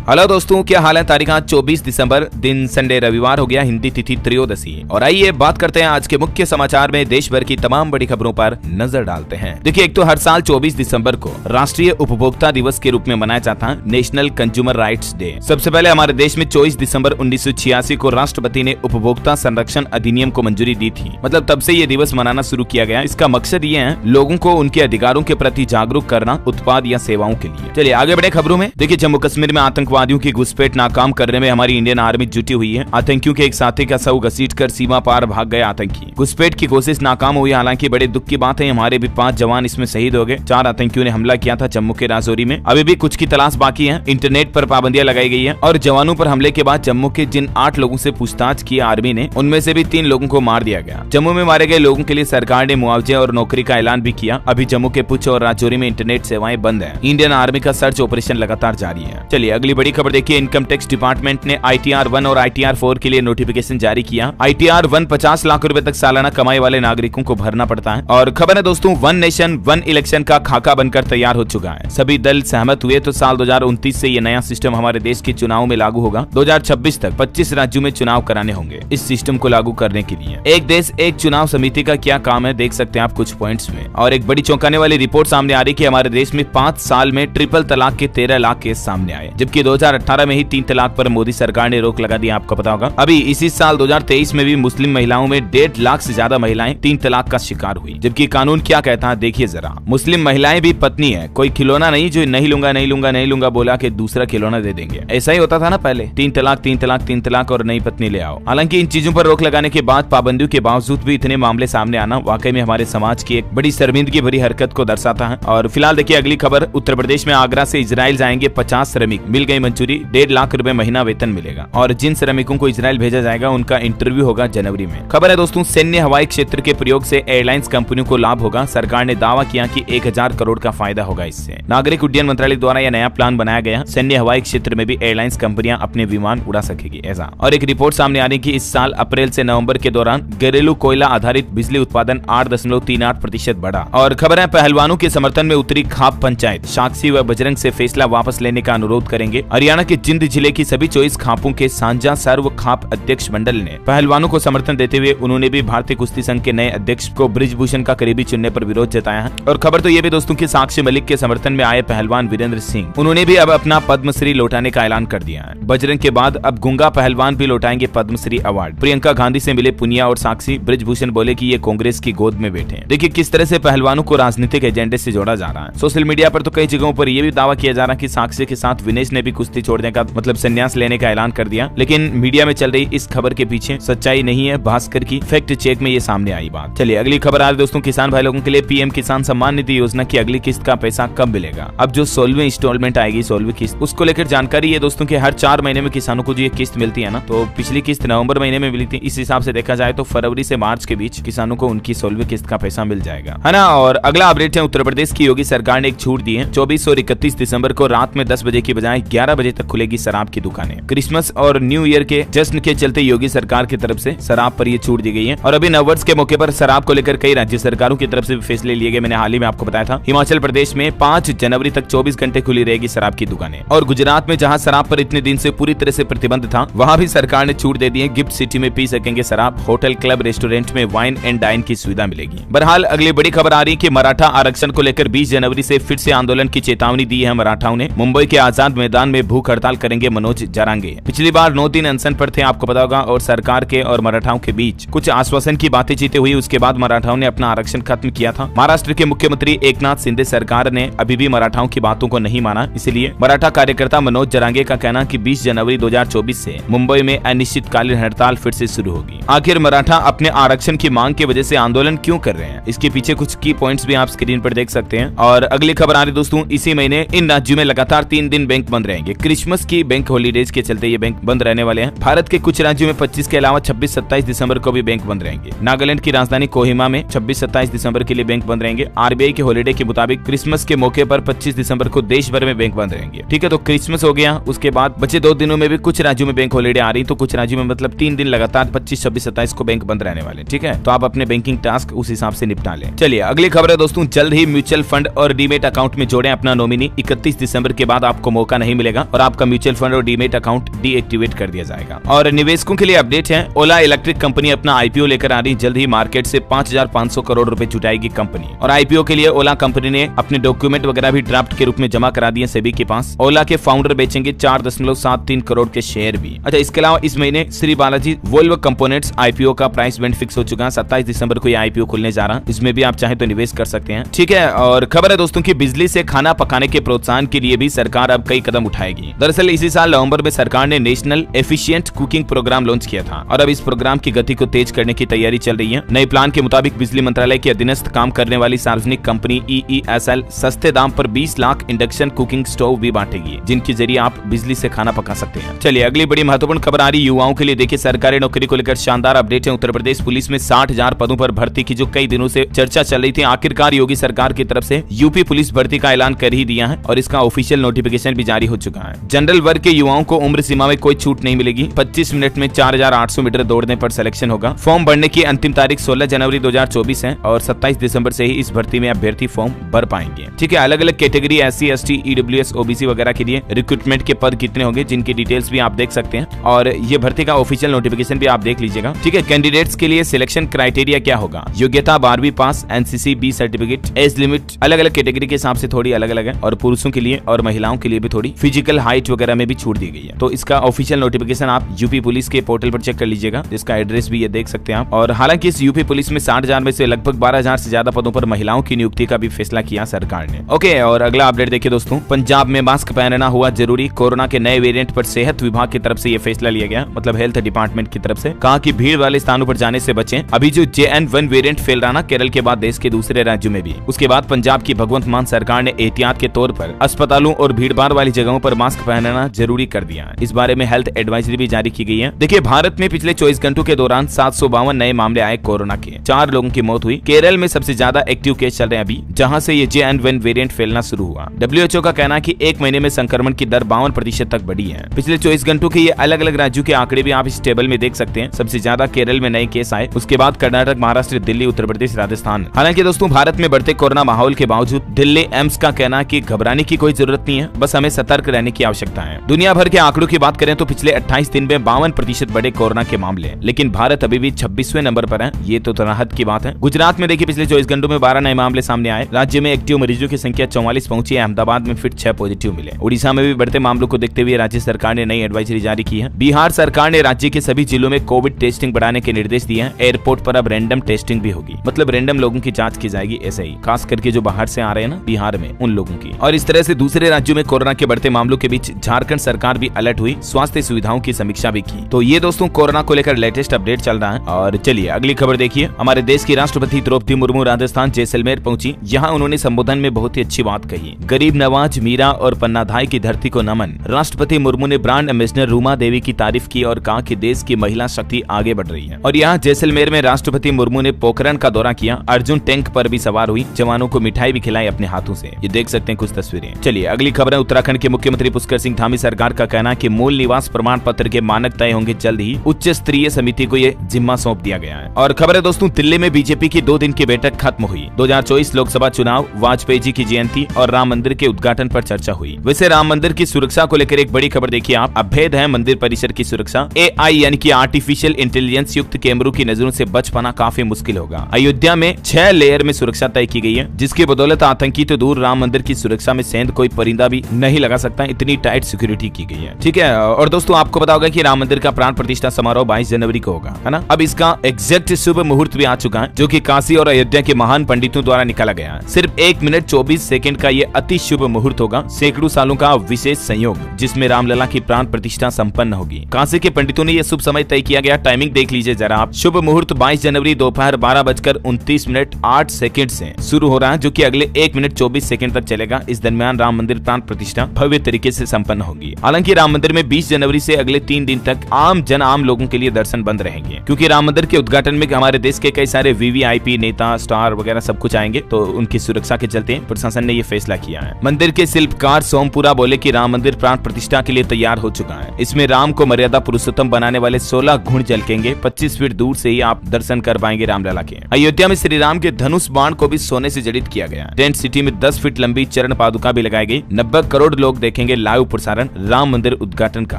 Hello दोस्तों, क्या हाल है। तारीख 24 दिसंबर, दिन संडे रविवार हो गया, हिंदी तिथि त्रयोदशी। और आइए बात करते हैं आज के मुख्य समाचार में देश भर की तमाम बड़ी खबरों पर नजर डालते हैं। देखिए, एक तो हर साल 24 दिसंबर को राष्ट्रीय उपभोक्ता दिवस के रूप में मनाया जाता है, नेशनल कंज्यूमर राइट्स डे। सबसे पहले हमारे देश में 24 दिसंबर 1986 को राष्ट्रपति ने उपभोक्ता संरक्षण अधिनियम को मंजूरी दी थी। मतलब तब से ये दिवस मनाना शुरू किया गया। इसका मकसद ये है लोगों को उनके अधिकारों के प्रति जागरूक करना उत्पाद या सेवाओं के लिए। चलिए आगे बढ़े खबरों में। देखिए, जम्मू कश्मीर में आतंकवादियों की घुसपैठ नाकाम करने में हमारी इंडियन आर्मी जुटी हुई है। आतंकियों के एक साथी का शव घसीटकर सीमा पार भाग गए आतंकी। घुसपैठ की कोशिश नाकाम हुई, हालांकि बड़े दुख की बात है हमारे भी 5 जवान इसमें शहीद हो गए। 4 आतंकियों ने हमला किया था जम्मू के राजौरी में। अभी भी कुछ की तलाश बाकी है। इंटरनेट पर पाबंदियां लगाई गई है और जवानों पर हमले के बाद जम्मू के जिन 8 लोगों से पूछताछ की आर्मी ने, उनमें से भी 3 लोगों को मार दिया गया। जम्मू में मारे गए लोगों के लिए सरकार ने मुआवजे और नौकरी का ऐलान भी किया। अभी जम्मू के पुंछ और राजौरी में इंटरनेट सेवाएं बंद है। इंडियन आर्मी का सर्च ऑपरेशन लगातार जारी है। चलिए अगली बड़ी खबर देखिए। इनकम टैक्स डिपार्टमेंट ने ITR 1 और ITR 4 के लिए नोटिफिकेशन जारी किया। ITR 1 50 लाख रुपए तक सालाना कमाई वाले नागरिकों को भरना पड़ता है। और खबर है दोस्तों, वन नेशन वन इलेक्शन का खाका बनकर तैयार हो चुका है। सभी दल सहमत हुए तो साल 2029 से ये नया सिस्टम हमारे देश के चुनाव में लागू होगा। 2026 तक 25 राज्यों में चुनाव कराने होंगे। इस सिस्टम को लागू करने के लिए एक देश एक चुनाव समिति का क्या काम है, देख सकते हैं आप कुछ पॉइंट्स में। और एक बड़ी चौंकाने वाली रिपोर्ट सामने आ रही कि हमारे देश में 5 साल में ट्रिपल तलाक के 13 लाख केस सामने आए, जबकि 2018 में ही 3 तलाक पर मोदी सरकार ने रोक लगा दी, आपको पता होगा। अभी इसी साल 2023 में भी मुस्लिम महिलाओं में 1.5 लाख से ज्यादा महिलाएं 3 तलाक का शिकार हुई। जबकि कानून क्या कहता है देखिए जरा। मुस्लिम महिलाएं भी पत्नी है, कोई खिलौना नहीं जो नहीं लूंगा नहीं लूंगा नहीं लूंगा बोला कि दूसरा खिलौना दे देंगे। ऐसा ही होता था ना पहले, 3 तलाक 3 तलाक 3 तलाक और नई पत्नी ले आओ। हालांकि इन चीजों पर रोक लगाने के बाद, पाबंदियों के बावजूद भी इतने मामले सामने आना वाकई में हमारे समाज की एक बड़ी शर्मिंदगी भरी हरकत को दर्शाता है। और फिलहाल देखिए अगली खबर। उत्तर प्रदेश में आगरा से इजराइल जाएंगे 50 श्रमिक, मिल गई मंजूरी। 1.5 लाख रुपए महीना वेतन मिलेगा। और जिन श्रमिकों को इजराइल भेजा जाएगा उनका इंटरव्यू होगा जनवरी में। खबर है दोस्तों, सैन्य हवाई क्षेत्र के प्रयोग से एयरलाइंस कंपनियों को लाभ होगा। सरकार ने दावा किया कि 1000 करोड़ का फायदा होगा इससे। नागरिक उड्डयन मंत्रालय द्वारा यह नया प्लान बनाया गया। सैन्य हवाई क्षेत्र में भी एयरलाइंस कंपनियां अपने विमान उड़ा सकेगी ऐसा। और एक रिपोर्ट सामने आ रही कि इस साल अप्रैल से नवंबर के दौरान घरेलू कोयला आधारित बिजली उत्पादन 8.38% बढ़ा। और खबर है, पहलवानों के समर्थन में उतरी खाप पंचायत। साक्षी व बजरंग से फैसला वापस लेने का अनुरोध करेंगे। हरियाणा के जिंद जिले की सभी 24 खापों के सांझा सर्व खाप अध्यक्ष मंडल ने पहलवानों को समर्थन देते हुए उन्होंने भी भारतीय कुश्ती संघ के नए अध्यक्ष को बृजभूषण का करीबी चुनने पर विरोध जताया है। और खबर तो ये भी दोस्तों कि साक्षी मलिक के समर्थन में आए पहलवान वीरेंद्र सिंह, उन्होंने भी अब अपना पद्मश्री लौटाने का ऐलान कर दिया है। बजरंग के बाद अब गुंगा पहलवान भी लौटाएंगे पद्मश्री अवार्ड। प्रियंका गांधी से मिले पुनिया और साक्षी। बृजभूषण बोले कि ये कांग्रेस की गोद में बैठे। देखिए किस तरह से पहलवानों को राजनीतिक एजेंडे से जोड़ा जा रहा है। सोशल मीडिया पर तो कई जगहों पर यह भी दावा किया जा रहा है कि साक्षी के साथ विनेश ने भी कुश्ती छोड़ने का मतलब संन्यास लेने का ऐलान कर दिया। लेकिन मीडिया में चल रही इस खबर के पीछे सच्चाई नहीं है। भास्कर की फैक्ट चेक में ये सामने आई बात। चलिए अगली खबर आ रही दोस्तों, किसान भाई लोगों के लिए पीएम किसान सम्मान निधि योजना की अगली किस्त का पैसा कब मिलेगा। अब जो 16वीं इंस्टॉलमेंट आएगी, 16वीं किस्त, उसको लेकर जानकारी है दोस्तों कि हर 4 महीने में किसानों को जो ये किस्त मिलती है ना, तो पिछली किस्त नवंबर महीने में मिली थी। इस हिसाब से देखा जाए तो फरवरी से मार्च के बीच किसानों को उनकी 16वीं किस्त का पैसा मिल जाएगा, है ना। और अगला अपडेट है, उत्तर प्रदेश की योगी सरकार ने एक छूट दी है। 24 और 31 दिसंबर को रात में 10 बजे की बजाय 11 बजे तक खुलेगी शराब की दुकानें। क्रिसमस और न्यू ईयर के जश्न के चलते योगी सरकार की तरफ से शराब पर यह छूट दी गई है। और अभी नववर्ष के मौके पर शराब को लेकर कई राज्य सरकारों की तरफ से फैसले लिए गए। मैंने हाल ही में आपको बताया था, हिमाचल प्रदेश में 5 जनवरी तक 24 घंटे खुली रहेगी शराब की दुकानें। और गुजरात में जहां शराब पर इतने दिन से पूरी तरह से प्रतिबंध था, वहां भी सरकार ने छूट दे दी है। गिफ्ट सिटी में पी सकेंगे शराब। होटल क्लब रेस्टोरेंट में वाइन एंड डाइन की सुविधा मिलेगी। बहरहाल अगली बड़ी खबर आ रही है कि मराठा आरक्षण को लेकर 20 जनवरी से फिर से आंदोलन की चेतावनी दी है मराठाओं ने। मुंबई के आजाद मैदान में भूख हड़ताल करेंगे मनोज जारांगे। पिछली बार 9 दिन अनशन पर थे, आपको पता होगा। और सरकार के और मराठाओं के बीच कुछ आश्वासन की बातें चीतें हुई। उसके बाद मराठाओं ने अपना आरक्षण खत्म किया था। महाराष्ट्र के मुख्यमंत्री एकनाथ शिंदे सरकार ने अभी भी मराठाओं की बातों को नहीं माना। इसलिए मराठा कार्यकर्ता मनोज जारांगे का कहना कि 20 जनवरी 2024 से मुंबई में अनिश्चितकालीन हड़ताल फिर से शुरू होगी। आखिर मराठा अपने आरक्षण की मांग की वजह से आंदोलन क्यों कर रहे हैं, इसके पीछे कुछ की पॉइंट्स भी आप स्क्रीन पर देख सकते हैं। और अगली खबर आ रही दोस्तों, इसी महीने इन राज्यों में लगातार 3 दिन बैंक बंद रहेंगे। क्रिसमस की बैंक हॉलीडेज के चलते ये बैंक बंद रहने वाले हैं। भारत के कुछ राज्यों में 25 के अलावा 26-27 दिसंबर को भी बैंक बंद रहेंगे। नागालैंड की राजधानी कोहिमा में 26-27 दिसंबर के लिए बैंक बंद रहेंगे। आरबीआई के हॉलीडे के मुताबिक क्रिसमस के मौके पर 25 दिसंबर को देश भर में बैंक बंद रहेंगे। ठीक है, तो क्रिसमस हो गया। उसके बाद बचे 2 दिनों में भी कुछ राज्यों में बैंक हॉलीडे आ रही, तो कुछ राज्यों में मतलब 3 दिन लगातार 25, 26, 27 को बैंक बंद रहने वाले। ठीक है, तो आप अपने बैंकिंग टास्क उस हिसाब से निपटा लें। चलिए अगली खबर है दोस्तों, जल्द ही म्यूचुअल फंड और डीमेट अकाउंट में जोड़ें अपना नॉमिनी। 31 दिसंबर के बाद आपको मौका नहीं मिलेगा जाएगा और आपका म्यूचुअल फंड और डीमेट अकाउंट डीएक्टिवेट कर दिया जाएगा। और निवेशकों के लिए अपडेट है, ओला इलेक्ट्रिक कंपनी अपना आईपीओ लेकर आ रही, जल्द ही मार्केट से 5,500 करोड़ रुपए जुटाएगी कंपनी। और आईपीओ के लिए ओला कंपनी ने अपने डॉक्यूमेंट वगैरह भी ड्राफ्ट के रूप में जमा करा दिए सेबी के पास। ओला के फाउंडर बेचेंगे 4.73 करोड़ के शेयर भी। अच्छा, इसके अलावा इस महीने Shri Balaji Volvo components IPO का प्राइस बैंड फिक्स हो चुका है। 27 दिसंबर को ये आईपीओ खुलने जा रहा है, इसमें भी आप चाहे तो निवेश कर सकते हैं। ठीक है, और खबर है दोस्तों की बिजली से खाना पकाने के प्रोत्साहन के लिए भी सरकार अब कई कदम उठाएगी। दरअसल इसी साल नवंबर में सरकार ने national efficient cooking programme launch किया था और अब इस प्रोग्राम की गति को तेज करने की तैयारी चल रही है। नए प्लान के मुताबिक बिजली मंत्रालय के अधीनस्थ काम करने वाली सार्वजनिक कंपनी EESL सस्ते दाम पर 20 लाख इंडक्शन कुकिंग स्टोव भी बांटेगी, जिनके जरिए आप बिजली से खाना पका सकते हैं। चलिए अगली बड़ी महत्वपूर्ण खबर आ रही युवाओं के लिए। देखिए सरकारी नौकरी को लेकर शानदार अपडेट है। उत्तर प्रदेश पुलिस में 60,000 पदों पर भर्ती की जो कई दिनों से चर्चा चल रही थी, आखिरकार योगी सरकार की तरफ से यूपी पुलिस भर्ती का ऐलान कर ही दिया है और इसका ऑफिशियल नोटिफिकेशन भी जारी हो चुका है। जनरल वर्ग के युवाओं को उम्र सीमा में कोई छूट नहीं मिलेगी। 25 मिनट में 4,800 मीटर दौड़ने पर सिलेक्शन होगा। फॉर्म भरने की अंतिम तारीख 16 जनवरी 2024 है और 27 दिसंबर से ही इस भर्ती में अभ्यर्थी फॉर्म भर पाएंगे। ठीक है, अलग अलग category SC ST EWS OBC वगैरह के लिए रिक्रूटमेंट के पद कितने होंगे, जिनकी डिटेल्स भी आप देख सकते हैं और ये भर्ती का ऑफिशियल नोटिफिकेशन भी आप देख लीजिएगा। ठीक है, कैंडिडेट्स के लिए सिलेक्शन क्राइटेरिया क्या होगा, योग्यता 12वीं पास, NCC B certificate, age limit अलग अलग कैटेगरी के हिसाब से थोड़ी अलग अलग है और पुरुषों के लिए और महिलाओं के लिए भी थोड़ी फिजिकल हाइट वगैरह में भी छूट दी गई है। तो इसका ऑफिशियल नोटिफिकेशन आप यूपी पुलिस के पोर्टल पर चेक कर लीजिएगा, जिसका एड्रेस भी ये देख सकते हैं आप। और हालांकि इस यूपी पुलिस में 60,000 में से लगभग 12,000 से ज्यादा पदों पर महिलाओं की नियुक्ति का भी फैसला किया सरकार ने। ओके, और अगला अपडेट देखिए दोस्तों, पंजाब में मास्क पहनना हुआ जरूरी। कोरोना के नए वेरिएंट पर सेहत विभाग की तरफ से ये फैसला लिया गया, मतलब हेल्थ डिपार्टमेंट की तरफ से कहा कि भीड़ वाले स्थानों पर जाने से बचें। अभी जो JN1 वेरिएंट फैल रहा ना केरल के बाद देश के दूसरे राज्यों में भी, उसके बाद पंजाब की भगवंत मान सरकार ने एहतियात के तौर पर अस्पतालों और भीड़भाड़ वाली जगहों पर मास्क पहनना जरूरी कर दिया है। इस बारे में हेल्थ एडवाइजरी भी जारी की गई है। देखिए भारत में पिछले 24 घंटों के दौरान 752 नए मामले आए कोरोना के, 4 लोगों की मौत हुई। केरल में सबसे ज्यादा एक्टिव केस चल रहे हैं अभी, जहां से ये JN1 वेरिएंट फैलना शुरू हुआ। WHO का कहना है कि एक महीने में संक्रमण की दर 52% तक बढ़ी है। पिछले 24 घंटों के ये अलग अलग राज्यों के आंकड़े भी आप इस टेबल में देख सकते हैं। सबसे ज्यादा केरल में नए केस आए, उसके बाद कर्नाटक, महाराष्ट्र, दिल्ली, उत्तर प्रदेश, राजस्थान। हालांकि दोस्तों भारत में बढ़ते कोरोना माहौल के बावजूद दिल्ली एम्स का कहना है कि घबराने की कोई जरूरत नहीं है, बस हमें सतर्क रहने की आवश्यकता है। दुनिया भर के आंकड़ों की बात करें तो पिछले 28 दिन में 52% बढ़े कोरोना के मामले, लेकिन भारत अभी भी 26वें नंबर पर है। ये तो राहत की बात है। गुजरात में देखिए पिछले 24 घंटों में 12 नए मामले सामने आए। राज्य में एक्टिव मरीजों की संख्या 44 पहुंची है। अहमदाबाद में फिर 6 पॉजिटिव मिले। उड़ीसा में भी बढ़ते मामलों को देखते हुए राज्य सरकार ने नई एडवाइजरी जारी की है। बिहार सरकार ने राज्य के सभी जिलों में कोविड टेस्टिंग बढ़ाने के निर्देश दिए हैं। एयरपोर्ट पर अब रैंडम टेस्टिंग भी होगी, मतलब रैंडम लोगों की जांच की जाएगी, ऐसे ही खास करके जो बाहर से आ रहे हैं ना बिहार में, उन लोगों की। और इस तरह से दूसरे राज्यों में कोरोना के बढ़ते मामलों के बीच झारखंड सरकार भी अलर्ट हुई, स्वास्थ्य सुविधाओं की समीक्षा भी की। तो ये दोस्तों कोरोना को लेकर लेटेस्ट अपडेट चल रहा है। और चलिए अगली खबर देखिए, हमारे देश की राष्ट्रपति द्रौपदी मुर्मू राजस्थान जैसलमेर पहुंची। यहाँ उन्होंने संबोधन में बहुत ही अच्छी बात कही। गरीब नवाज, मीरा और पन्नाधाय की धरती को नमन। राष्ट्रपति मुर्मू ने ब्रांड एम्बेसडर रूमा देवी की तारीफ की और कहा कि देश की महिला शक्ति आगे बढ़ रही है। और यहाँ जैसलमेर में राष्ट्रपति मुर्मू ने पोखरण का दौरा किया। अर्जुन टैंक पर भी सवार हुई, जवानों को मिठाई भी खिलाई अपने हाथों से। ये देख सकते हैं कुछ तस्वीरें। चलिए अगली खबर है, उत्तराखंड के मुख्यमंत्री पुष्कर सिंह धामी सरकार का कहना है कि मूल निवास प्रमाण पत्र के मानक तय होंगे जल्द ही। उच्च स्तरीय समिति को ये जिम्मा सौंप दिया गया है। और खबर है दोस्तों, दिल्ली में बीजेपी की 2 दिन की बैठक खत्म हुई। 2024 लोकसभा चुनाव, वाजपेयी जी की जयंती और राम मंदिर के उद्घाटन पर चर्चा हुई। वैसे राम मंदिर की सुरक्षा को लेकर एक बड़ी खबर देखिए आप। अभेद है मंदिर परिसर की सुरक्षा। AI यानी कि आर्टिफिशियल इंटेलिजेंस युक्त कैमरों की नजरों से बच पाना काफी मुश्किल होगा। अयोध्या में 6 लेयर में सुरक्षा तय की गई है, जिसकी बदौलत आतंकी तो दूर, राम मंदिर की सुरक्षा में सेंध कोई परिंदा भी नहीं लगा सकता, इतनी टाइट सिक्योरिटी की गई है। ठीक है, और दोस्तों आपको पता होगा कि राम मंदिर का प्राण प्रतिष्ठा समारोह 22 जनवरी को होगा, है ना। अब इसका एग्जैक्ट शुभ मुहूर्त भी आ चुका है, जो कि काशी और अयोध्या के महान पंडितों द्वारा निकाला गया है। सिर्फ 1 मिनट 24 सेकंड का ये अति शुभ मुहूर्त होगा। सैकड़ों सालों का विशेष संयोग, जिसमें रामलला की प्राण प्रतिष्ठा संपन्न होगी। काशी के पंडितों ने यह शुभ समय तय किया गया। टाइमिंग देख लीजिए जरा आप। शुभ मुहूर्त 22 जनवरी दोपहर 12:29 से शुरू हो रहा है, जो कि अगले 1 मिनट 24 सेकंड तक चलेगा। इस दरमियान राम मंदिर प्राण प्रतिष्ठा भव्य तरीके से संपन्न होगी। हालांकि राम मंदिर में 20 जनवरी से अगले 3 दिन तक आम लोगों के लिए दर्शन बंद रहेंगे, क्योंकि राम मंदिर के उद्घाटन में हमारे देश के कई सारे VVIP नेता, स्टार वगैरह सब कुछ आएंगे, तो उनकी सुरक्षा के चलते प्रशासन ने ये फैसला किया है। मंदिर के शिल्पकार सोमपुरा बोले कि राम मंदिर प्राण प्रतिष्ठा के लिए तैयार हो चुका है। इसमें राम को मर्यादा पुरुषोत्तम बनाने वाले 16 घुंड झलकेंगे। 25 फीट दूर से ही आप दर्शन कर पाएंगे रामलला के। अयोध्या में श्री राम के धनुष बाण को भी सोने से जड़ित किया गया। टेंट सिटी में 10 फीट लंबी चरण पादुका भी लगाई गई। 90 करोड़ लोग देखेंगे देखेंगे लाइव प्रसारण राम मंदिर उद्घाटन का।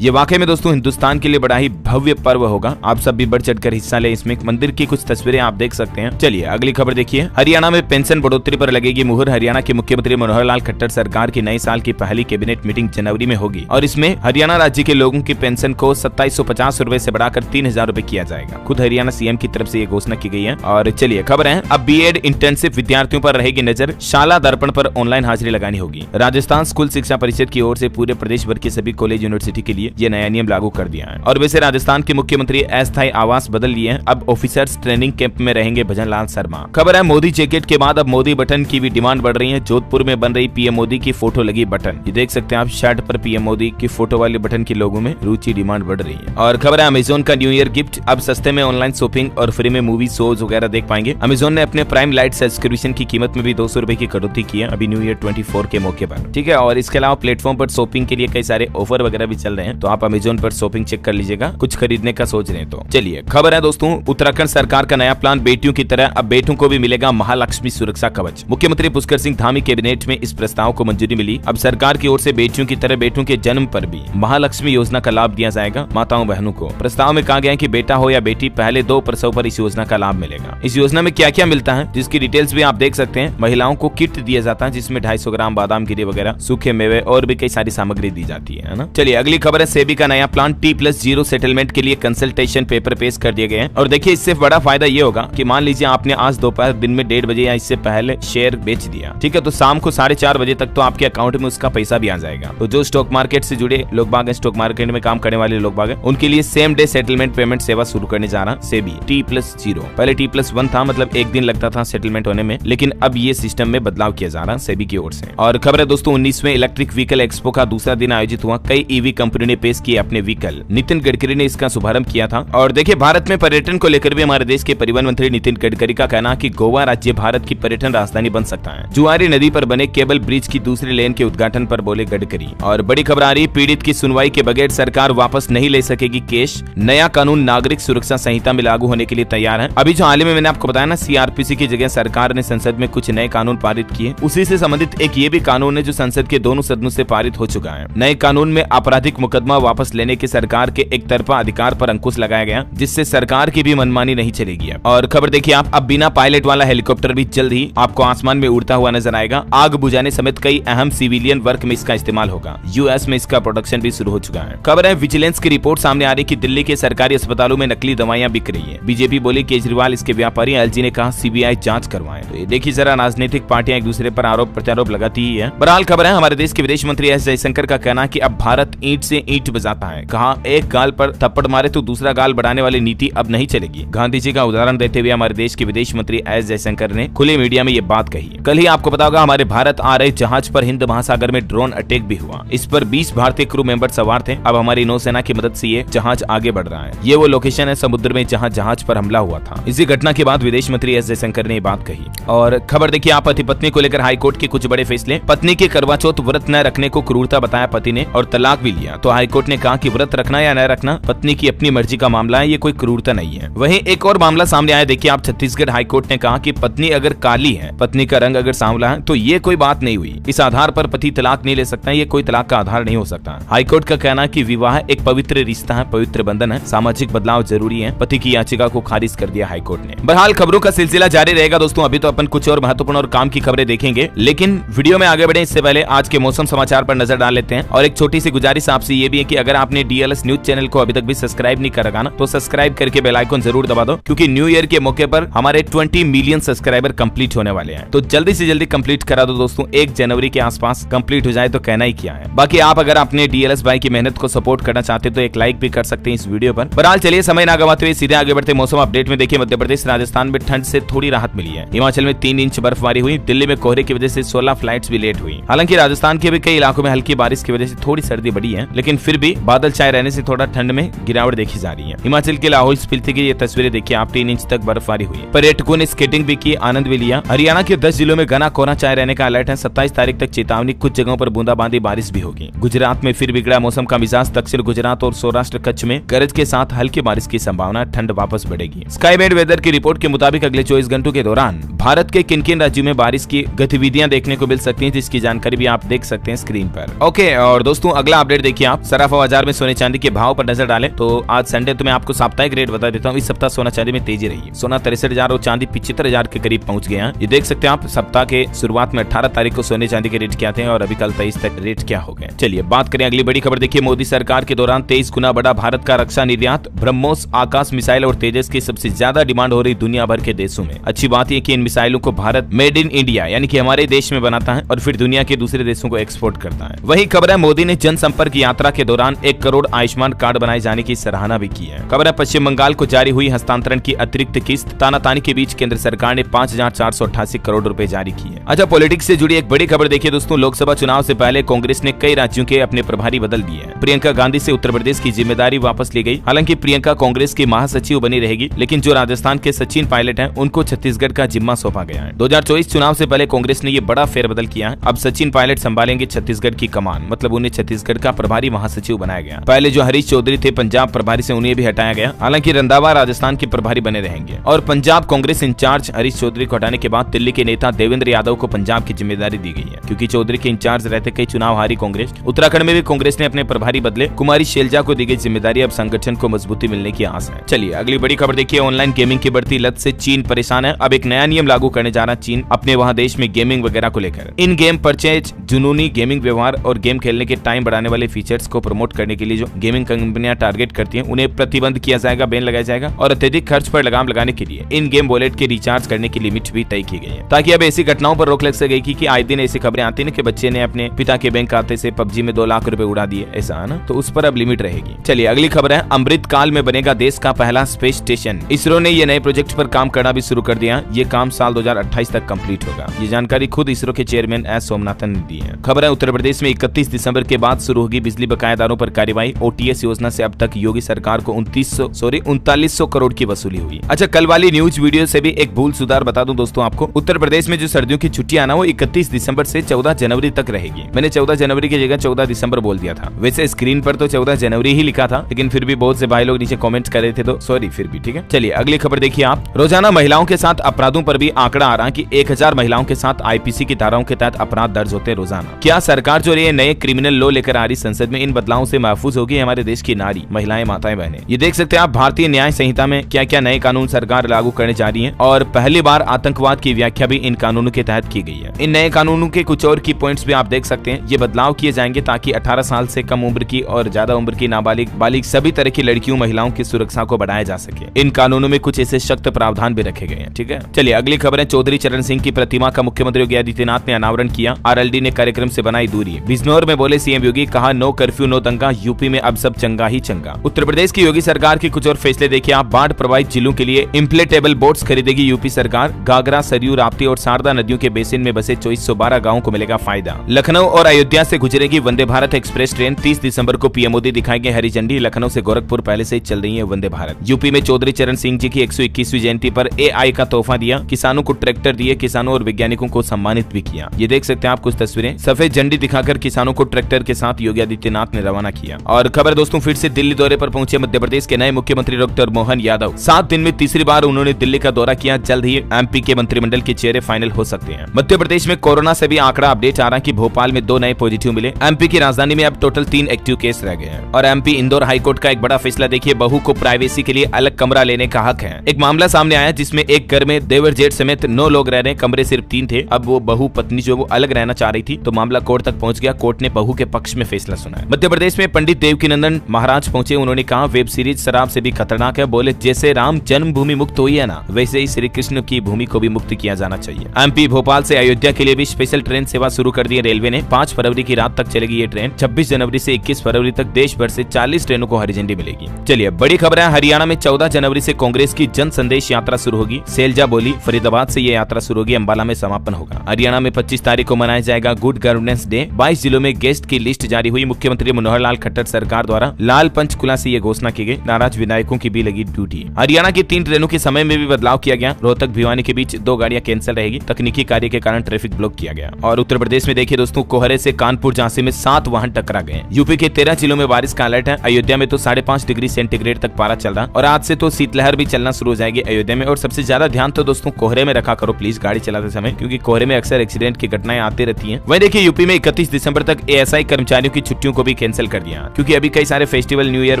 ये वाकई में दोस्तों हिंदुस्तान के लिए बड़ा ही भव्य पर्व होगा। आप सब भी बढ़ चढ़कर हिस्सा ले इसमें। मंदिर की कुछ तस्वीरें आप देख सकते हैं। चलिए अगली खबर देखिए। हरियाणा में पेंशन बढ़ोतरी पर लगेगी मुहर। हरियाणा के मुख्यमंत्री मनोहर लाल खट्टर सरकार की नए साल की पहली कैबिनेट मीटिंग जनवरी में होगी और इसमें हरियाणा राज्य के लोगों की पेंशन को 2750 रुपए से बढ़ाकर 3000 रुपए किया जाएगा। खुद हरियाणा सीएम की तरफ से ये घोषणा की गई है। और चलिए खबर है, अब बीएड इंटर्नशिप विद्यार्थियों पर रहेगी नजर। शाला दर्पण पर ऑनलाइन हाजिरी लगानी होगी। राजस्थान स्कूल शिक्षा परिषद की ओर से पूरे प्रदेश भर के सभी कॉलेज यूनिवर्सिटी के लिए यह नया नियम लागू कर दिया है। और वैसे राजस्थान के मुख्यमंत्री अस्थायी आवास बदल लिए हैं। अब ऑफिसर्स ट्रेनिंग कैंप में रहेंगे भजन लाल शर्मा। खबर है, मोदी जैकेट के बाद अब मोदी बटन की भी डिमांड बढ़ रही है। जोधपुर में बन रही पीएम मोदी की फोटो लगी बटन। ये देख सकते हैं आप, शर्ट पर पीएम मोदी की फोटो वाले बटन के लोगों में रुचि डिमांड बढ़ रही है। और खबर है, अमेजोन का न्यू ईयर गिफ्ट। अब सस्ते में ऑनलाइन शॉपिंग और फ्री में मूवी शोज वगैरह देख पाएंगे। अमेजोन ने अपने प्राइम लाइट सब्सक्रिप्शन की कीमत में भी 200 रुपए की कटौती की है अभी न्यू ईयर 24 के मौके पर। ठीक है, और इसके अलावा प्लेटफॉर्म पर शॉपिंग के लिए कई सारे ऑफर वगैरह भी चल रहे हैं, तो आप अमेजोन पर शॉपिंग चेक कर लीजिएगा कुछ खरीदने का सोच रहे हैं तो। चलिए खबर है दोस्तों, उत्तराखंड सरकार का नया प्लान। बेटियों की तरह अब बेटों को भी मिलेगा महालक्ष्मी सुरक्षा कवच। मुख्यमंत्री पुष्कर सिंह धामी कैबिनेट में इस प्रस्ताव को मंजूरी मिली। अब सरकार की ओर से बेटियों की तरह बेटों के जन्म पर भी महालक्ष्मी योजना का लाभ दिया जाएगा माताओं बहनों को। प्रस्ताव में कहा गया है कि बेटा हो या बेटी, पहले 2 प्रसव पर इस योजना का लाभ मिलेगा। इस योजना में क्या क्या मिलता है जिसकी डिटेल्स भी आप देख सकते हैं। महिलाओं को किट दिया जाता है जिसमें 250 ग्राम बादाम गिरी वगैरह, सूखे मेवे और भी कई सारी सामग्री दी जाती है ना। चलिए अगली खबर है, सेबी का नया प्लान। T+0 सेटलमेंट के लिए कंसल्टेशन पेपर पेश कर दिए गए हैं। और देखिए इससे बड़ा फायदा ये होगा कि मान लीजिए आपने आज दोपहर दिन में 1:30 बजे या इससे पहले शेयर बेच दिया, ठीक है, तो शाम को 4:30 बजे तक तो आपके अकाउंट में उसका पैसा भी आ जाएगा। तो जो स्टॉक मार्केट से जुड़े लोग बाग, स्टॉक मार्केट में काम करने वाले लोग बाग, उनके लिए सेम डे सेटलमेंट पेमेंट सेवा शुरू करने जा रहा सेबी T+0। पहले T+1 था, मतलब 1 दिन लगता था सेटलमेंट होने में, लेकिन अब ये सिस्टम में बदलाव किया जा रहा सेबी की ओर से। और खबर है दोस्तों, 19वें इलेक्ट्रिक व्हीकल एक्सपो का दूसरा दिन आयोजित हुआ। कई ईवी कंपनी ने पेश किए अपने व्हीकल। नितिन गडकरी ने इसका शुभारंभ किया था। और देखिए भारत में पर्यटन को लेकर भी हमारे देश के परिवहन मंत्री नितिन गडकरी का कहना कि गोवा राज्य भारत की पर्यटन राजधानी बन सकता है। जुआरी नदी पर बने केबल ब्रिज की दूसरी लेन के उद्घाटन पर बोले गडकरी। और बड़ी खबर आ रही, पीड़ित की सुनवाई के बगैर सरकार वापस नहीं ले सकेगी केस। नया कानून नागरिक सुरक्षा संहिता में लागू होने के लिए तैयार है। अभी जो हाल ही में मैंने आपको बताया ना, सीआरपीसी की जगह सरकार ने संसद में कुछ नए कानून पारित किए। उसी से संबंधित एक ये भी कानून है जो संसद के दोनों सदनों से पारित हो चुका है। नए कानून में आपराधिक मुकदमा वापस लेने के सरकार के एक तरफा अधिकार पर अंकुश लगाया गया, जिससे सरकार की भी मनमानी नहीं चलेगी। और खबर देखिए आप, अब बिना पायलट वाला हेलीकॉप्टर भी जल्द ही आपको आसमान में उड़ता हुआ नजर आएगा। आग बुझाने समेत कई अहम सिविलियन वर्क में इसका इस्तेमाल होगा। यूएस में इसका प्रोडक्शन भी शुरू हो चुका है। खबर है, विजिलेंस की रिपोर्ट सामने आ रही कि दिल्ली के सरकारी अस्पतालों में नकली दवाइयां बिक रही है। बीजेपी बोली केजरीवाल इसके व्यापारी, एलजी ने कहा सीबीआई जांच करवाए। तो ये देखिए जरा, राजनीतिक पार्टियां एक दूसरे पर आरोप प्रत्यारोप लगाती ही है। बहरहाल खबर है, हमारे देश के विदेश मंत्री एस जयशंकर का कहना कि अब भारत ईंट से ईंट बजाता है। कहा एक गाल पर थप्पड़ मारे तो दूसरा गाल बढ़ाने वाली नीति अब नहीं चलेगी। गांधी जी का उदाहरण देते हुए हमारे देश के विदेश मंत्री एस जयशंकर ने खुले मीडिया में ये बात कही। कल ही आपको पता होगा हमारे भारत आ रहे जहाज पर हिंद महासागर में ड्रोन अटैक भी हुआ। इस पर 20 भारतीय क्रू मेंबर सवार थे। अब हमारी नौसेना की मदद से ये जहाज आगे बढ़ रहा है। ये वो लोकेशन है समुद्र में जहां जहाज पर हमला हुआ था। इसी घटना के बाद विदेश मंत्री एस जयशंकर ने ये बात कही। और खबर देखिए आप, पति पत्नी को लेकर हाईकोर्ट के कुछ बड़े फैसले। पत्नी के करवा चौथ व्रत न रखने को क्रूरता बताया पति ने और तलाक भी लिया। तो हाईकोर्ट ने कहा कि व्रत रखना या न रखना पत्नी की अपनी मर्जी का मामला है, ये कोई क्रूरता नहीं है। वहीं एक और मामला सामने आया, देखिए आप, छत्तीसगढ़ हाईकोर्ट ने कहा कि पत्नी अगर काली है, पत्नी का रंग अगर सांवला है, तो ये कोई बात नहीं हुई। इस आधार पर पति तलाक नहीं ले सकता, ये कोई तलाक का आधार नहीं हो सकता। हाईकोर्ट का कहना है कि विवाह एक पवित्र रिश्ता है, पवित्र बंधन है, सामाजिक बदलाव जरूरी है। पति की याचिका को खारिज कर दिया हाईकोर्ट ने। बहरहाल खबरों का सिलसिला जारी रहेगा दोस्तों। अभी तो अपन कुछ और महत्वपूर्ण और काम की खबरें देखेंगे, लेकिन वीडियो में आगे बढ़े इससे पहले आज के मौसम समाचार पर नजर डाल लेते हैं। और एक छोटी सी गुजारिश आपसे ये भी है कि अगर आपने डीएलएस न्यूज चैनल को अभी तक भी सब्सक्राइब नहीं कर रखा ना, तो सब्सक्राइब करके बेल आइकन जरूर दबा दो, क्योंकि न्यू ईयर के मौके पर हमारे 20 मिलियन सब्सक्राइबर कंप्लीट होने वाले हैं। तो जल्दी से जल्दी कंप्लीट करा दो दोस्तों, 1 जनवरी के आसपास कंप्लीट हो जाए तो कहना ही क्या है। बाकी आप अगर अपने डीएलएस भाई की मेहनत को सपोर्ट करना चाहते तो एक लाइक भी कर सकते हैं इस वीडियो पर। बहरहाल चलिए समय ना गवाते हुए सीधे आगे बढ़ते मौसम अपडेट में। देखिए मध्य प्रदेश राजस्थान में ठंड से थोड़ी राहत मिली है। हिमाचल में 3 इंच बर्फबारी हुई। दिल्ली में कोहरे की वजह से 16 फ्लाइट्स भी लेट हुई। हालांकि राजस्थान के भी कई इलाकों में हल्की बारिश की वजह से थोड़ी सर्दी बढ़ी है, लेकिन फिर भी बादल छाए रहने से थोड़ा ठंड में गिरावट देखी जा रही है। हिमाचल के लाहौल स्पीति की ये तस्वीरें देखिए आप, 3 इंच तक बर्फबारी हुई। पर्यटकों ने स्केटिंग भी की, आनंद भी लिया। हरियाणा के 10 जिलों में घना कोहरा छाए रहने का अलर्ट है। 27 तारीख तक चेतावनी, कुछ जगहों पर बूंदाबांदी बारिश भी होगी। गुजरात में फिर बिगड़ा मौसम का मिजाज। दक्षिण गुजरात और सौराष्ट्र कच्छ में गरज के साथ हल्की बारिश की संभावना, ठंड वापस बढ़ेगी। स्काईमेट वेदर की रिपोर्ट के मुताबिक अगले 24 घंटों के दौरान भारत के किन किन राज्यों में बारिश की गतिविधियां देखने को मिल सकती हैं, जिसकी जानकारी भी आप देख सकते हैं स्क्रीन स्क्रीन पर। ओके, और दोस्तों अगला अपडेट देखिए आप। सराफा बाजार में सोने चांदी के भाव पर नजर डालें तो आज संडे तो मैं आपको साप्ताहिक रेट बता देता हूँ। इस सप्ताह सोना चांदी में तेजी रही है। सोना 63,000 और चांदी 75,000 के करीब पहुंच गया। ये देख सकते हैं आप। सप्ताह के शुरुआत में 18 तारीख को सोने चांदी के रेट क्या थे और अभी कल 23 तक रेट क्या हो गए। चलिए बात करें अगली बड़ी खबर। देखिए, मोदी सरकार के दौरान 23 गुना बढ़ा भारत का रक्षा निर्यात। ब्रह्मोस आकाश मिसाइल और तेजस की सबसे ज्यादा डिमांड हो रही दुनिया भर के देशों में। अच्छी बात यह कि इन मिसाइलों को भारत मेड इन इंडिया यानी कि हमारे देश में बनाता है और फिर दुनिया के दूसरे देशों को एक्सपोर्ट करता है। वही खबर है, मोदी ने जनसंपर्क यात्रा के दौरान 1 करोड़ आयुष्मान कार्ड बनाए जाने की सराहना भी की है। खबर है, पश्चिम बंगाल को जारी हुई हस्तांतरण की अतिरिक्त किस्त। तानातानी के बीच केंद्र सरकार ने 5,488 करोड़ रुपए जारी किए। अच्छा, पॉलिटिक्स से जुड़ी एक बड़ी खबर देखिए दोस्तों। लोकसभा चुनाव से पहले कांग्रेस ने कई राज्यों के अपने प्रभारी बदल दिए हैं। प्रियंका गांधी से उत्तर प्रदेश की जिम्मेदारी वापस ली गई। हालांकि प्रियंका कांग्रेस की महासचिव बनी रहेगी, लेकिन जो राजस्थान के सचिन पायलट हैं उनको छत्तीसगढ़ का जिम्मा सौंपा गया है। 2024 चुनाव से पहले कांग्रेस ने ये बड़ा फेरबदल किया है। अब सचिन पायलट संभालेंगे छत्तीसगढ़ की कमान, मतलब उन्हें छत्तीसगढ़ का प्रभारी महासचिव बनाया गया। पहले जो हरीश चौधरी थे पंजाब प्रभारी से, उन्हें भी हटाया गया। हालांकि रंधावा राजस्थान के प्रभारी बने रहेंगे। और पंजाब कांग्रेस इंचार्ज हरीश चौधरी को हटाने के बाद दिल्ली के नेता देवेंद्र यादव को पंजाब की जिम्मेदारी दी गई है, क्योंकि चौधरी के इंचार्ज रहते कई चुनाव हारी कांग्रेस। उत्तराखंड में भी कांग्रेस ने अपने प्रभारी बदले। कुमारी शैलजा को दी गई जिम्मेदारी। अब संगठन को मजबूती मिलने की आस है। चलिए अगली बड़ी खबर देखिए। ऑनलाइन गेमिंग की बढ़ती लत से चीन परेशान है। अब एक नया नियम लागू करने जा रहा चीन अपने वहां देश में गेमिंग वगैरह को लेकर। इन गेम परचेज, जुनूनी गेमिंग व्यवहार और गेम खेलने के टाइम बढ़ाने वाले फीचर्स को प्रमोट करने के लिए जो गेमिंग कंपनियां टारगेट करती हैं उन्हें प्रतिबंध किया जाएगा, बैन लगाया जाएगा। और अत्यधिक खर्च पर लगाम लगाने के लिए इन गेम वॉलेट के रिचार्ज करने की लिमिट भी तय की गई है, ताकि अब ऐसी घटनाओं पर रोक लग सकेगी कि आए दिन ऐसी खबरें आती है कि बच्चे ने अपने पिता के बैंक खाते से पबजी में 2 लाख रुपए उड़ा दिए, ऐसा है ना, तो उस पर अब लिमिट रहेगी। चलिए अगली खबर है, अमृत काल में बनेगा देश का पहला स्पेस स्टेशन। इसरो ने ये नए प्रोजेक्ट पर काम करना भी शुरू कर दिया। ये काम साल 2028 तक कंप्लीट होगा। ये जानकारी खुद इसरो के चेयरमैन एस सोमनाथन ने दी है। खबर है, उत्तर प्रदेश में 31 दिसंबर के बाद शुरू होगी बिजली बकायेदारों पर कार्रवाई। ओटीएस योजना से अब तक योगी सरकार को 3900 करोड़ की वसूली हुई। अच्छा, कल वाली न्यूज वीडियो से भी एक भूल सुधार बता दूं दोस्तों आपको। उत्तर प्रदेश में जो सर्दियों की छुट्टियां ना वो 31 दिसंबर से 14 जनवरी तक रहेगी। मैंने 14 जनवरी की जगह 14 दिसंबर बोल दिया था। वैसे स्क्रीन पर तो 14 जनवरी ही लिखा था, लेकिन फिर भी बहुत से भाई लोग नीचे कमेंट्स कर रहे थे, तो सॉरी फिर भी, ठीक है। चलिए अगली खबर देखिए आप। रोजाना महिलाओं के साथ अपराधों पर भी आंकड़ा आ रहा कि 1000 महिलाओं के साथ आईपीसी की धाराओं के तहत अपराध दर्ज होते हैं रोजाना। क्या सरकार जो ये नए क्रिमिनल लॉ लेकर आ रही संसद में इन बदलावों से महफूज होगी हमारे देश की नारी, महिलाएं, माताएं, बहनें? ये देख सकते हैं आप भारतीय न्याय संहिता में क्या क्या नए कानून सरकार लागू करने जा रही है। और पहली बार आतंकवाद की व्याख्या भी इन कानूनों के तहत की गई है। इन नए कानूनों के कुछ और की पॉइंट्स भी आप देख सकते हैं। ये बदलाव किए जाएंगे ताकि 18 साल से कम उम्र की और ज्यादा उम्र की नाबालिग, बालिग सभी तरह की लड़कियों, महिलाओं की सुरक्षा को बढ़ाया जा सके। इन कानूनों में कुछ ऐसे सख्त प्रावधान भी रखे गए हैं, ठीक है। चलिए अगली खबर है, चौधरी चरण सिंह की प्रतिमा का मुख्यमंत्री योगी आदित्यनाथ ने अनावरण किया। आरएलडी ने कार्यक्रम से बनाई दूरी। बिजनौर में बोले सीएम योगी, कहा नो कर्फ्यू नो दंगा, यूपी में अब सब चंगा ही चंगा। उत्तर प्रदेश की योगी सरकार के कुछ और फैसले देखिए आप। बाढ़ प्रभावित जिलों के लिए इंफ्लेटेबल बोट्स खरीदेगी यूपी सरकार। घाघरा, सरयू, राप्ती और शारदा नदियों के बेसिन में बसे 2412 गाँव को मिलेगा फायदा। लखनऊ और अयोध्या से गुजरेगी वंदे भारत एक्सप्रेस ट्रेन। 30 दिसंबर को पीएम मोदी दिखाएंगे हरी झंडी। लखनऊ से गोरखपुर पहले से ही चल रही है वंदे भारत। यूपी में चौधरी चरण सिंह जी की 121वीं जयंती पर एआई का तोहफा दिया। किसानों को ट्रैक्टर दिए। किसानों और वैज्ञानिकों को सम्मानित भी किया। ये देख सकते हैं आप कुछ तस्वीरें। सफेद झंडी दिखाकर किसानों को ट्रैक्टर के साथ योगी आदित्यनाथ ने रवाना किया। और खबर दोस्तों, फिर से दिल्ली दौरे पर पहुंचे मध्य प्रदेश के नए मुख्यमंत्री डॉक्टर मोहन यादव। 7 दिन में तीसरी बार उन्होंने दिल्ली का दौरा किया। जल्द ही एमपी के मंत्रिमंडल के चेहरे फाइनल हो सकते हैं। मध्य प्रदेश में कोरोना से भी आंकड़ा अपडेट आ रहा है कि भोपाल में 2 नए पॉजिटिव मिले। एमपी की राजधानी में अब टोटल 3 एक्टिव केस रह गए हैं। और एमपी इंदौर हाईकोर्ट का एक बड़ा फैसला देखिए। बहू को प्राइवेसी के लिए अलग कमरा लेने का हक है। एक मामला सामने आया जिसमें एक घर में देवर जेठ समेत 9 लोग रह रहे, कमरे सिर्फ 3 थे। अब वो बहू पत्नी जो वो अलग रहना चाह रही थी, तो मामला कोर्ट तक पहुंच गया। कोर्ट ने बहू के पक्ष में फैसला सुनाया। मध्य प्रदेश में पंडित देवकीनंदन महाराज पहुंचे। उन्होंने कहा वेब सीरीज शराब से भी खतरनाक है। बोले जैसे राम जन्मभूमि मुक्त हुई है ना, वैसे ही श्री कृष्ण की भूमि को भी मुक्त किया जाना चाहिए। एमपी भोपाल से अयोध्या के लिए भी स्पेशल ट्रेन सेवा शुरू कर दी है रेलवे ने। 5 फरवरी की रात तक चलेगी ये ट्रेन। 26 जनवरी से 21 फरवरी तक देश भर से 40 ट्रेनों को हरी झंडी मिलेगी। चलिए बड़ी खबर है, हरियाणा में 14 जनवरी से कांग्रेस की जन संदेश यात्रा शुरू होगी। शैलजा बोली फरीदाबाद से ये यात्रा शुरू होगी, अंबाला में समापन होगा। हरियाणा में 25 तारीख को मनाया जाएगा गुड गवर्नेंस डे। 22 जिलों में गेस्ट की लिस्ट जारी हुई। मुख्यमंत्री मनोहर लाल खट्टर सरकार द्वारा लाल पंचकुला से ये घोषणा की गई। नाराज विधायकों की भी लगी ड्यूटी। हरियाणा की 3 ट्रेनों के समय में भी बदलाव किया गया। रोहतक भिवानी के बीच 2 गाड़ियां कैंसिल रहेगी। तकनीकी कार्य के कारण ट्रैफिक ब्लॉक किया गया। और उत्तर प्रदेश में देखिए दोस्तों, कोहरे से कानपुर झांसी में 7 वाहन टकरा गए। यूपी के 13 जिलों में बारिश का अलर्ट है। अयोध्या में तो 5.5 डिग्री सेंटीग्रेड तक पारा चल रहा। और आज से तो शीतलहर भी चलना शुरू हो जाएगी अयोध्या में। और सबसे ज्यादा ध्यान तो दोस्तों कोहरे में रखा करो प्लीज गाड़ी चलाते समय, क्योंकि कोहरे में अक्सर एक्सीडेंट की घटनाएं आती रहती हैं। वहीं देखिए यूपी में 31 दिसंबर तक एएसआई कर्मचारियों की छुट्टियों को भी कैंसिल कर दिया, क्योंकि अभी कई सारे फेस्टिवल, न्यू ईयर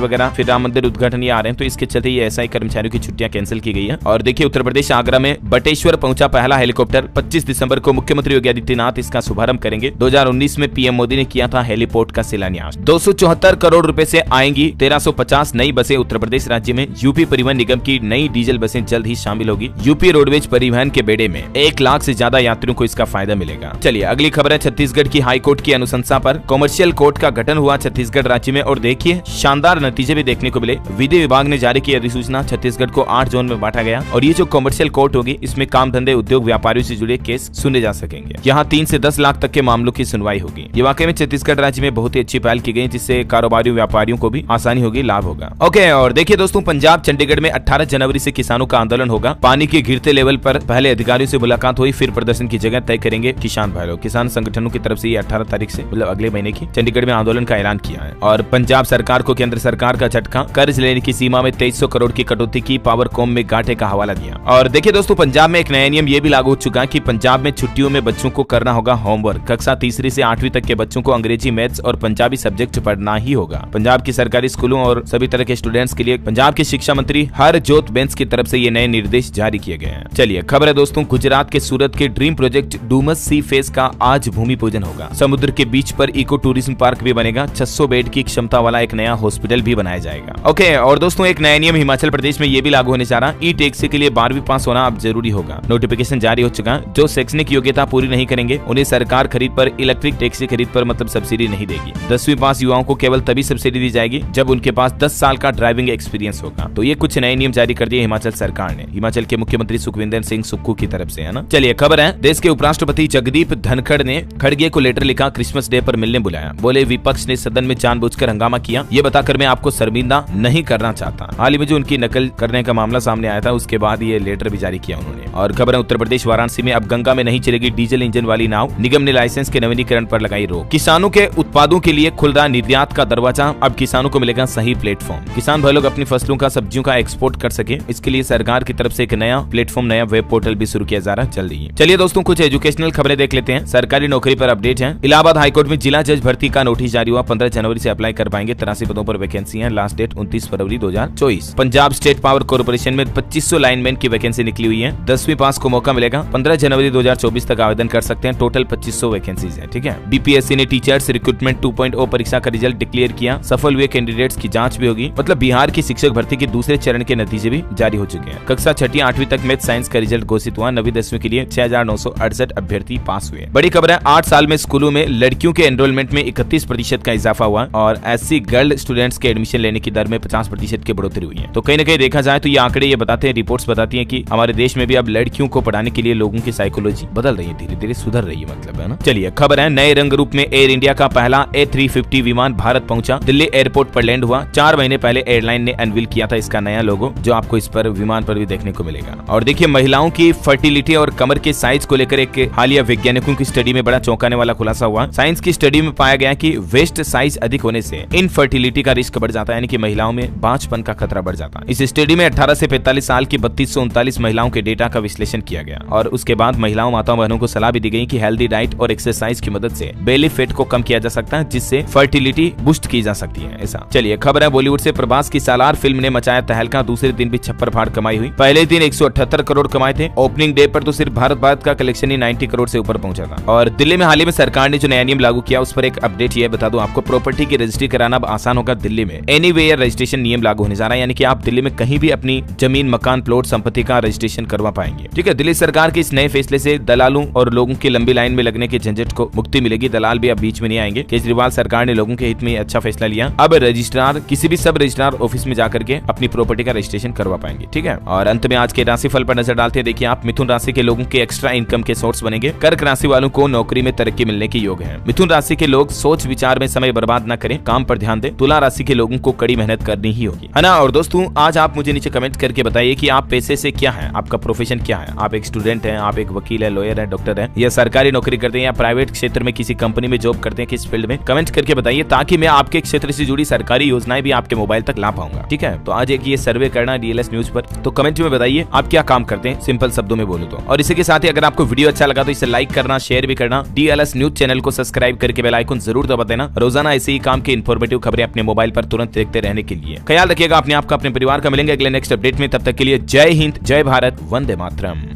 वगैरह, फिर राम मंदिर उद्घाटन ये आ रहे हैं, तो इसके चलते ये एएसआई कर्मचारियों की छुट्टियां कैंसिल की गई है। और देखिए उत्तर प्रदेश आगरा में बटेश्वर पहुंचा पहला हेलीकॉप्टर। 25 दिसंबर को मुख्यमंत्री योगी आदित्यनाथ इसका शुभारंभ करेंगे। 2019 में पीएम मोदी ने किया था हेलीपोर्ट का शिलान्यास। 274 करोड़ रुपए से आएंगी 1350 नई बसें उत्तर प्रदेश राज्य में। यूपी परिवहन निगम की नई डीजल बसें जल्द ही शामिल होगी। यूपी रोडवेज परिवहन के बेड़े में 1 लाख से ज्यादा यात्रियों को इसका फायदा मिलेगा। चलिए अगली खबर है छत्तीसगढ़ की हाईकोर्ट की अनुशंसा पर कॉमर्शियल कोर्ट का गठन हुआ छत्तीसगढ़ राज्य में, और देखिए शानदार नतीजे भी देखने को मिले। विधि विभाग ने जारी की अधिसूचना, छत्तीसगढ़ को 8 जोन में बांटा गया, और ये जो कॉमर्शियल कोर्ट होगी इसमें काम धंधे, उद्योग, व्यापारियों से जुड़े केस सुने जा सकेंगे। यहाँ 3 से 10 लाख तक के मामलों की सुनवाई होगी। ये वाकई में छत्तीसगढ़ राज्य में बहुत ही अच्छी पहल की गई, जिससे कारोबारियों, व्यापारियों को भी आसानी होगी, लाभ होगा। ओके, और देखिए दोस्तों, पंजाब चंडीगढ़ में 18 जनवरी से किसानों का आंदोलन होगा। पानी के गिरते लेवल पर पहले अधिकारियों से मुलाकात हुई, फिर प्रदर्शन की जगह तय करेंगे किसान भाई लोग। किसान संगठनों की तरफ से ये 18 तारीख से मतलब अगले महीने की चंडीगढ़ में आंदोलन का ऐलान किया है। और पंजाब सरकार को केंद्र सरकार का झटका, कर्ज लेने की सीमा में 2300 करोड़ की कटौती की, पावरकॉम में घाटे का हवाला दिया। और देखिए दोस्तों, पंजाब में एक नया नियम ये भी लागू हो चुका है कि पंजाब में छुट्टियों में बच्चों को करना होगा होमवर्क। कक्षा 3 से 8वीं तक के बच्चों को अंग्रेजी, मैथ्स और पंजाबी सब्जेक्ट पढ़ना ही होगा। पंजाब की सरकारी स्कूलों और सभी तरह के स्टूडेंट्स के लिए पंजाब के शिक्षा मंत्री हरजोत बैंस की तरफ से ये नए निर्देश जारी किए गए हैं। चलिए खबर है दोस्तों, गुजरात के सूरत के ड्रीम प्रोजेक्ट डूमस सी फेस का आज भूमि पूजन होगा। समुद्र के बीच पर इको टूरिज्म पार्क भी बनेगा। 600 बेड की क्षमता वाला एक नया हॉस्पिटल भी बनाया जाएगा। ओके, और दोस्तों एक नया नियम हिमाचल प्रदेश में ये भी लागू होने जा रहा। ई टैक्सी के लिए 12वीं पास होना अब जरूरी होगा। नोटिफिकेशन जारी हो चुका। जो शैक्षणिक योग्यता पूरी नहीं करेंगे उन्हें सरकार खरीद पर, इलेक्ट्रिक टैक्सी खरीद पर मतलब सब्सिडी नहीं देगी। 10वीं पास युवाओं को केवल तभी सब्सिडी दी जाएगी जब उनके पास 10 साल का ड्राइविंग एक्सपीरियंस होगा। तो ये कुछ नए नियम जारी कर दिए हिमाचल सरकार ने, हिमाचल के मुख्यमंत्री सुखविंदर सिंह सुक्खू की तरफ से, है ना। चलिए खबर है, देश के उपराष्ट्रपति जगदीप धनखड़ ने खड़गे को लेटर लिखा, क्रिसमस डे पर मिलने बुलाया। बोले विपक्ष ने सदन में जानबूझकर हंगामा किया, ये बताकर मैं आपको शर्मिंदा नहीं करना चाहता। हाल ही में जो उनकी नकल करने का मामला सामने आया था, उसके बाद ये लेटर भी जारी किया उन्होंने। और खबर है, उत्तर प्रदेश वाराणसी में अब गंगा में नहीं चलेगी डीजल इंजन वाली नाव। निगम ने लाइसेंस के नवीनीकरण पर लगाई रोक। किसानों के उत्पादों के लिए खुल रहा निर्यात का दरवाजा, अब किसानों को मिलेगा सही प्लेटफॉर्म। किसान भाई लोग अपनी फसलों का, सब्जियों का एक्सपोर्ट कर सके, इसके लिए सरकार की तरफ से एक नया प्लेटफॉर्म, नया वेब पोर्टल भी शुरू किया जा रहा है जल्दी ही। चलिए दोस्तों, कुछ एजुकेशनल खबरें देख लेते हैं। सरकारी नौकरी पर अपडेट है। इलाहाबाद हाईकोर्ट में जिला जज भर्ती का नोटिस जारी हुआ। 15 जनवरी से अप्लाई कर पाएंगे। 83 पदों पर वैकेंसी है। लास्ट डेट 29 फरवरी 2024। पंजाब स्टेट पावर कॉर्पोरेशन में 2500 लाइनमैन की वैकेंसी निकली हुई है। 10वीं पास को मौका मिलेगा। 15 जनवरी 2024 तक आवेदन कर सकते हैं। टोटल 2500 वैकेंसीज है, ठीक है। बीपीएससी ने टीचर्स रिक्रूटमेंट 2.0 परीक्षा का रिजल्ट डिक्लेयर किया। सफल हुए कैंडिडेट्स की जांच भी होगी। मतलब बिहार की शिक्षक भर्ती के दूसरे चरण के नतीजे भी जारी हो चुके हैं। कक्षा 6वीं 8वीं तक मैथ साइंस का रिजल्ट घोषित हुआ। 9वीं 10वीं के लिए 6968 अभ्यर्थी पास हुए। बड़ी खबर है, 8 साल में स्कूलों में लड़कियों के एनरोलमेंट में 31% का इजाफा हुआ और एससी गर्ल स्टूडेंट्स के एडमिशन लेने की दर में 50% की बढ़ोतरी हुई है। तो कहीं न कहीं देखा जाए तो ये आंकड़े ये बताते हैं, रिपोर्ट्स बताती हैं कि हमारे देश में भी अब लड़कियों को पढ़ाने के लिए लोगों की साइकोलॉजी बदल रही है, धीरे धीरे सुधर रही है, मतलब है ना। चलिए खबर है, नए रंग रूप में एयर इंडिया का पहला A350 विमान भारत पहुंचा। दिल्ली एयरपोर्ट पर लैंड हुआ। 4 महीने पहले एयरलाइन ने अनवील किया था इसका नया लोगो, जो आपको इस पर विमान पर भी देखने को मिलेगा। और देखिए, महिलाओं की फर्टिलिटी और कमर के साइज को लेकर एक हालिया वैज्ञानिकों की स्टडी में बड़ा चौंकाने वाला खुलासा हुआ। साइंस की स्टडी में पाया गया कि वेस्ट साइज अधिक होने से इनफर्टिलिटी का रिस्क बढ़ जाता है, यानी कि महिलाओं में बांझपन का खतरा बढ़ जाता है। इस स्टडी में 18 से 45 साल की 3239 महिलाओं के डेटा का विश्लेषण किया गया और उसके बाद महिलाओं, माताओं, बहनों को सलाह भी दी गई कि हेल्दी डाइट और एक्सरसाइज की मदद से बेली फैट को कम किया जा सकता है, जिससे फर्टिलिटी बूस्ट की जा सकती है। ऐसा चलिए खबर है, बॉलीवुड से प्रभास की सालार फिल्म ने मचाया तहलका। दूसरे दिन भी छप्पर फाड़ कमाई हुई। पहले दिन 178 करोड़ कमाए थे। ओपनिंग डे पर तो सिर्फ भारत का कलेक्शन ही 90 करोड़ से ऊपर पहुंचा था। और दिल्ली में हाल ही में सरकार ने जो नया नियम लागू किया, उस पर एक अपडेट ये बता दूं आपको, प्रॉपर्टी की रजिस्ट्री कराना अब आसान होगा। दिल्ली में एनीवेयर रजिस्ट्रेशन नियम लागू होने जा रहा है, यानी कि आप दिल्ली में कहीं भी अपनी जमीन, मकान, प्लॉट, संपत्ति का रजिस्ट्रेशन करवा पाएंगे। ठीक है, दिल्ली सरकार के इस नए फैसले से दलालों और लोगों की लंबी लाइन में लगने के झंझट को मुक्ति मिलेगी। दलाल भी अब बीच में नहीं आएंगे। केजरीवाल सरकार ने लोगों के हित में अच्छा फैसला लिया। अब रजिस्ट्रार किसी भी सब रजिस्ट्रार ऑफिस में जाकर के अपनी प्रॉपर्टी का रजिस्ट्रेशन करवा पाएंगे। ठीक है, और अंत में आज के राशिफल पर नजर डालते हैं। देखिए, आप मिथुन राशि के लोगों के एक्स्ट्रा इनकम के सोर्स बनेंगे। कर्क राशि वालों को नौकरी में तरक्की मिलने के योग है। मिथुन राशि के लोग सोच विचार में समय बर्बाद न करें, काम पर ध्यान दें। तुला राशि के लोगों को कड़ी मेहनत करनी ही होगी, है ना। और दोस्तों, आज आप मुझे नीचे कमेंट करके बताइए कि आप पैसे से क्या है, आपका प्रोफेशन क्या है। आप एक स्टूडेंट हैं, आप एक वकील है, लॉयर है, डॉक्टर है, या सरकारी नौकरी करते हैं, या प्राइवेट क्षेत्र में किसी कंपनी में जॉब करते हैं, किस फील्ड में, कमेंट करके बताइए, ताकि मैं आपके क्षेत्र से जुड़ी सरकारी योजनाएं भी आपके मोबाइल तक ला पाऊंगा। ठीक है, तो आज एक ये सर्वे करना डीएलएस न्यूज पर, तो कमेंट में बताइए आप क्या काम करते हैं, सिंपल शब्दों में बोलो तो। और इसी के साथ ही अगर आपको वीडियो अच्छा लगा तो इसे लाइक करना, शेयर भी करना। डीएलएस न्यूज चैनल को सब्सक्राइब करके बेल आइकन जरूर दबा देना, रोजाना ऐसे ही काम की इन्फॉर्मेटिव खबरें अपने मोबाइल पर तुरंत देखते रहने के लिए। ख्याल रखिएगा अपने आप का, अपने परिवार का। मिलेंगे अगले नेक्स्ट अपडेट में, तब तक के लिए जय हिंद, जय भारत, वंदे मातरम।